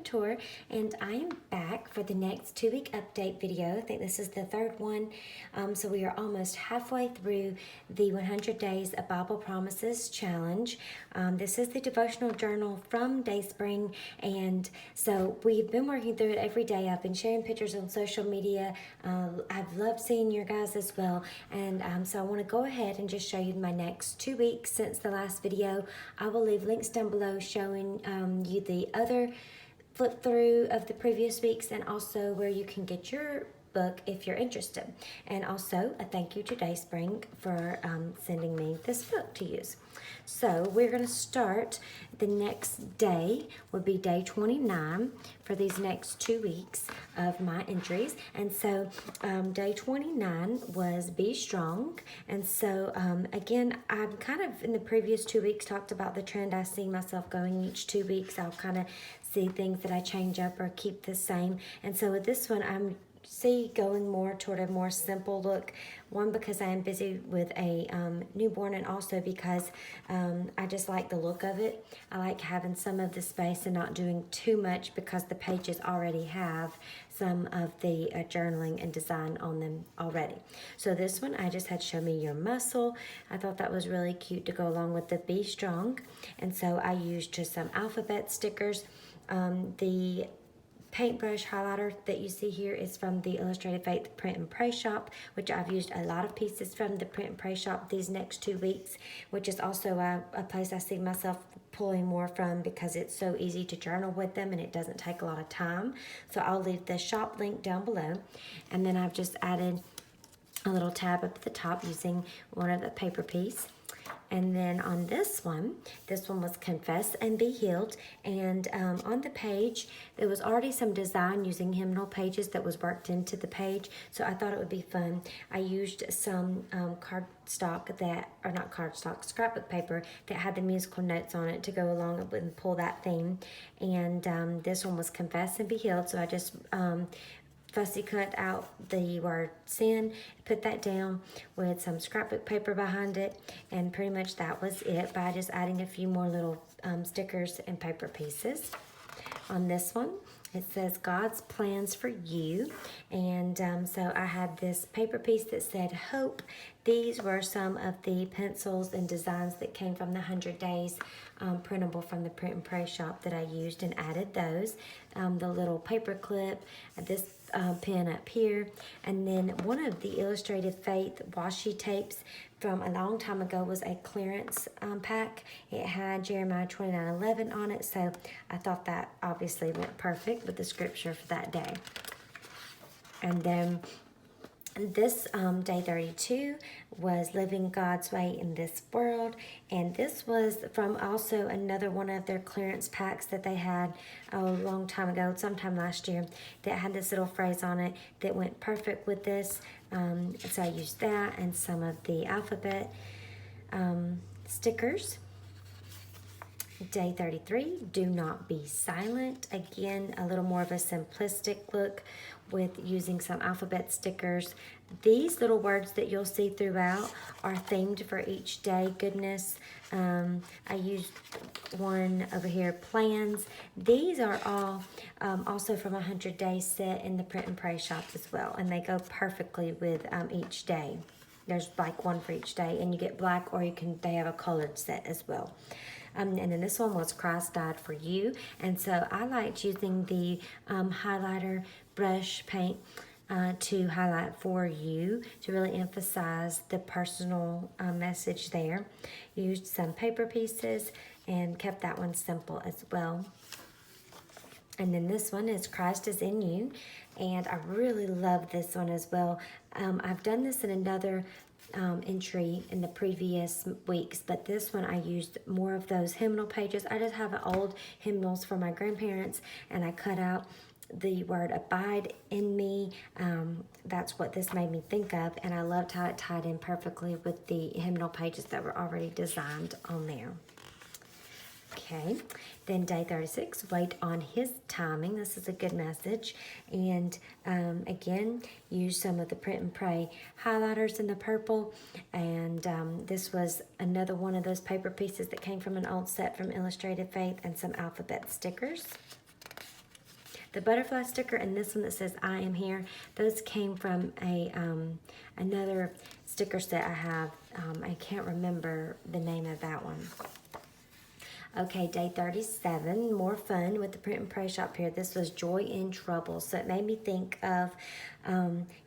Couture, and I am back for the next 2-week update video. I think this is the third one. So we are almost halfway through the 100 Days of Bible Promises Challenge. This is the devotional journal from Dayspring, and so we've been working through it every day. I've been sharing pictures on social media. I've loved seeing your guys as well, and so I want to go ahead and just show you my next 2 weeks since the last video. I will leave links down below showing you the other flip through of the previous weeks, and also where you can get your book if you're interested. And also a thank you to Dayspring for sending me this book to use. So we're going to start the next day, would be day 29 for these next 2 weeks of my entries. And so day 29 was Be Strong. And so again, I've kind of in the previous 2 weeks talked about the trend I see myself going each 2 weeks. I'll kind of see things that I change up or keep the same. And so with this one, I'm going more toward a more simple look. One, because I am busy with a newborn, and also because I just like the look of it. I like having some of the space and not doing too much, because the pages already have some of the journaling and design on them already. So this one, I just had Show Me Your Muscle. I thought that was really cute to go along with the Be Strong. And so I used just some alphabet stickers. The paintbrush highlighter that you see here is from the Illustrated Faith Print and Pray shop, which I've used a lot of pieces from the Print and Pray shop these next 2 weeks, which is also a place I see myself pulling more from, because it's so easy to journal with them and it doesn't take a lot of time. So I'll leave the shop link down below. And then I've just added a little tab up at the top using one of the paper piece. And then on this one was Confess and Be Healed. And on the page, there was already some design using hymnal pages that was worked into the page. So I thought it would be fun. I used some scrapbook paper that had the musical notes on it to go along and pull that theme. And this one was Confess and Be Healed. So I just fussy cut out the word sin, put that down with some scrapbook paper behind it, and pretty much that was it, by just adding a few more little stickers and paper pieces. On this one, it says God's Plans for You, and so I had this paper piece that said Hope. These were some of the pencils and designs that came from the 100 Days printable from the Print and Pray shop that I used and added those. The little paper clip, this pen up here, and then one of the Illustrated Faith washi tapes from a long time ago was a clearance pack. It had Jeremiah 29:11 on it, so I thought that obviously went perfect with the scripture for that day. And then this day 32 was Living God's Way in This World, and this was from also another one of their clearance packs that they had a long time ago, sometime last year, that had this little phrase on it that went perfect with this. So I used that and some of the alphabet stickers. Day 33, Do Not Be Silent. Again, a little more of a simplistic look with using some alphabet stickers. These little words that you'll see throughout are themed for each day. Goodness. I used one over here, Plans. These are all also from a 100 Days set in the Print and Pray shop as well, and they go perfectly with each day. There's like one for each day, and you get black, or they have a colored set as well. And then this one was Christ Died for You. And so I liked using the highlighter brush paint to highlight for you, to really emphasize the personal message there. Used some paper pieces and kept that one simple as well. And then this one is Christ is in You, and I really love this one as well. I've done this in another entry in the previous weeks, but this one I used more of those hymnal pages. I just have old hymnals from my grandparents, and I cut out the word Abide in Me. That's what this made me think of, and I loved how it tied in perfectly with the hymnal pages that were already designed on there. Okay, then day 36, Wait on His Timing. This is a good message. And again, use some of the Print and Pray highlighters in the purple. And this was another one of those paper pieces that came from an old set from Illustrated Faith, and some alphabet stickers. The butterfly sticker and this one that says I am here, those came from a another sticker set I have. I can't remember the name of that one. Okay, day 37, more fun with the print and pray shop here. This was joy in trouble. So it made me think of,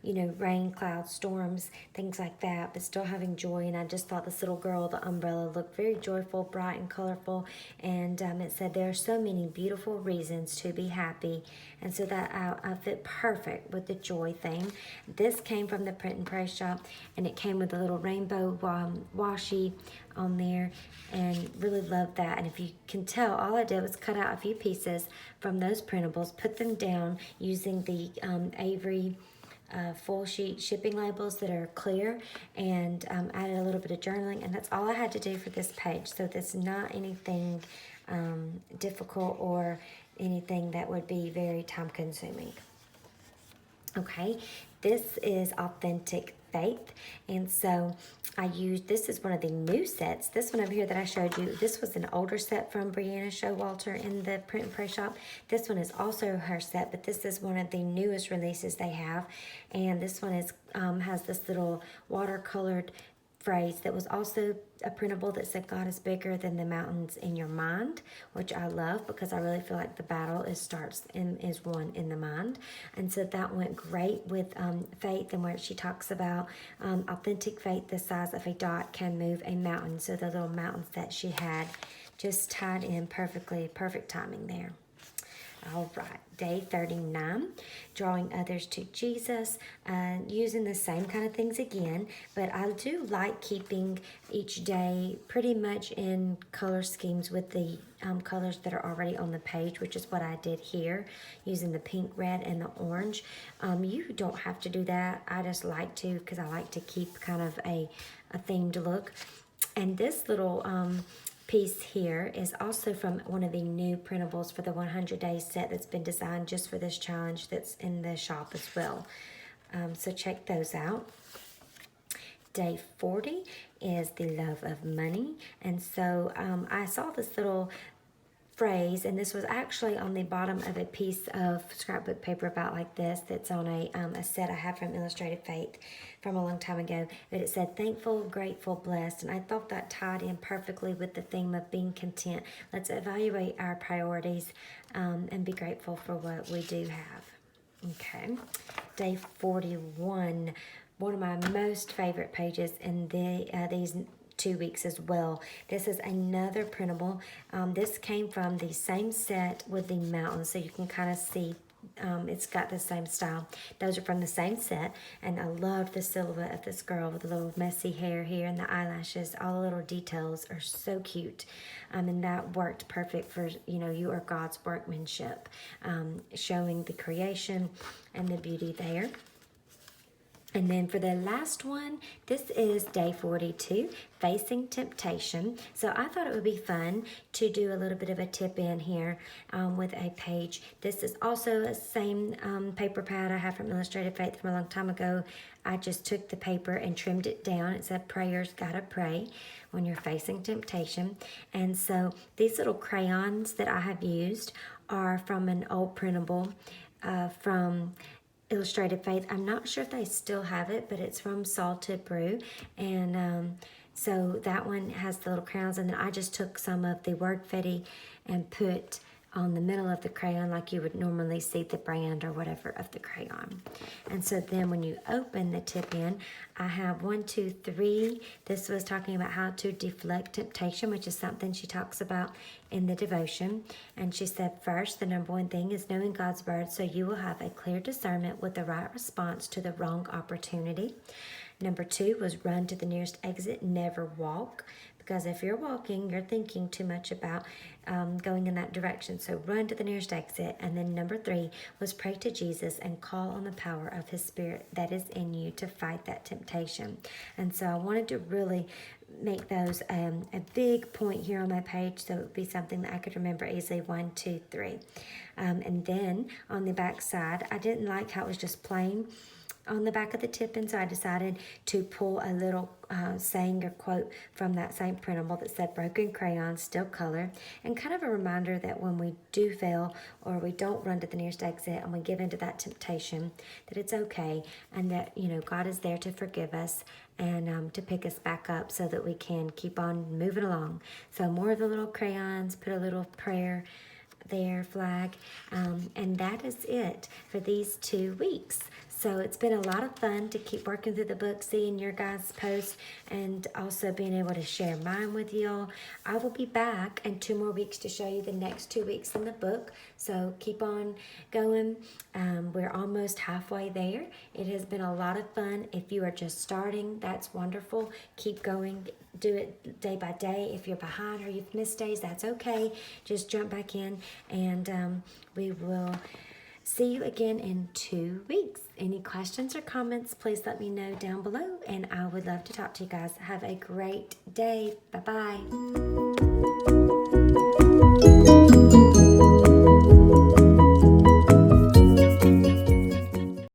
you know, rain, clouds, storms, things like that, but still having joy. And I just thought this little girl, the umbrella, looked very joyful, bright and colorful. And it said there are so many beautiful reasons to be happy. And so that I fit perfect with the joy theme. This came from the print and pray shop, and it came with a little rainbow washi on there, and really loved that. And if you can tell, all I did was cut out a few pieces from those printables, put them down using the Avery full sheet shipping labels that are clear, and added a little bit of journaling, and that's all I had to do for this page. So that's not anything difficult or anything that would be very time consuming. Okay, this is Authentic Faith, and so I used, this is one of the new sets. This one over here that I showed you, this was an older set from Brianna Showalter in the print and pray shop. This one is also her set, but this is one of the newest releases they have, and this one is has this little watercolored phrase that was also a printable that said God is bigger than the mountains in your mind, which I love because I really feel like the battle is won in the mind. And so that went great with faith, and where she talks about authentic faith the size of a dot can move a mountain. So the little mountains that she had just tied in perfectly, perfect timing there. All right, day 39, drawing others to Jesus, using the same kind of things again, but I do like keeping each day pretty much in color schemes with the colors that are already on the page, which is what I did here, using the pink, red, and the orange. You don't have to do that. I just like to, because I like to keep kind of a themed look. And this little piece here is also from one of the new printables for the 100 days set that's been designed just for this challenge, that's in the shop as well. So check those out. Day 40 is the love of money. And so I saw this little phrase, and this was actually on the bottom of a piece of scrapbook paper about like this that's on a set I have from Illustrated Faith from a long time ago, but it said thankful, grateful, blessed, and I thought that tied in perfectly with the theme of being content. Let's evaluate our priorities and be grateful for what we do have. Okay, day 41, one of my most favorite pages in these 2 weeks as well. This is another printable. This came from the same set with the mountains, so you can kind of see it's got the same style. Those are from the same set, and I love the silhouette of this girl with the little messy hair here and the eyelashes. All the little details are so cute, and that worked perfect for, you know, you are God's workmanship, showing the creation and the beauty there. And then for the last one, this is day 42, Facing Temptation. So I thought it would be fun to do a little bit of a tip in here with a page. This is also the same paper pad I have from Illustrated Faith from a long time ago. I just took the paper and trimmed it down. It said, prayers gotta pray when you're facing temptation. And so these little crayons that I have used are from an old printable from Illustrated Faith. I'm not sure if they still have it, but it's from Salted Brew, and so that one has the little crayons, and then I just took some of the Wordfetti and put on the middle of the crayon like you would normally see the brand or whatever of the crayon. And so then when you open the tip in, I have 1, 2, 3. This was talking about how to deflect temptation, which is something she talks about in the devotion. And she said, first, the number one thing is knowing God's word, so you will have a clear discernment with the right response to the wrong opportunity. Number 2 was run to the nearest exit, never walk. Because if you're walking, you're thinking too much about going in that direction. So run to the nearest exit. And then number 3 was pray to Jesus and call on the power of his spirit that is in you to fight that temptation. And so I wanted to really make those a big point here on my page, so it would be something that I could remember easily. 1, 2, 3. And then on the back side, I didn't like how it was just plain. on the back of the tip, and so I decided to pull a little saying or quote from that same printable that said broken crayons still color, and kind of a reminder that when we do fail or we don't run to the nearest exit and we give into that temptation, that it's okay, and that, you know, God is there to forgive us and to pick us back up so that we can keep on moving along. So more of the little crayons, put a little prayer there, flag, and that is it for these 2 weeks. So it's been a lot of fun to keep working through the book, seeing your guys' posts, and also being able to share mine with y'all. I will be back in 2 more weeks to show you the next 2 weeks in the book. So keep on going. We're almost halfway there. It has been a lot of fun. If you are just starting, that's wonderful. Keep going. Do it day by day. If you're behind or you've missed days, that's okay. Just jump back in, and we will see you again in 2 weeks. Any questions or comments, please let me know down below, and I would love to talk to you guys. Have a great day. Bye-bye.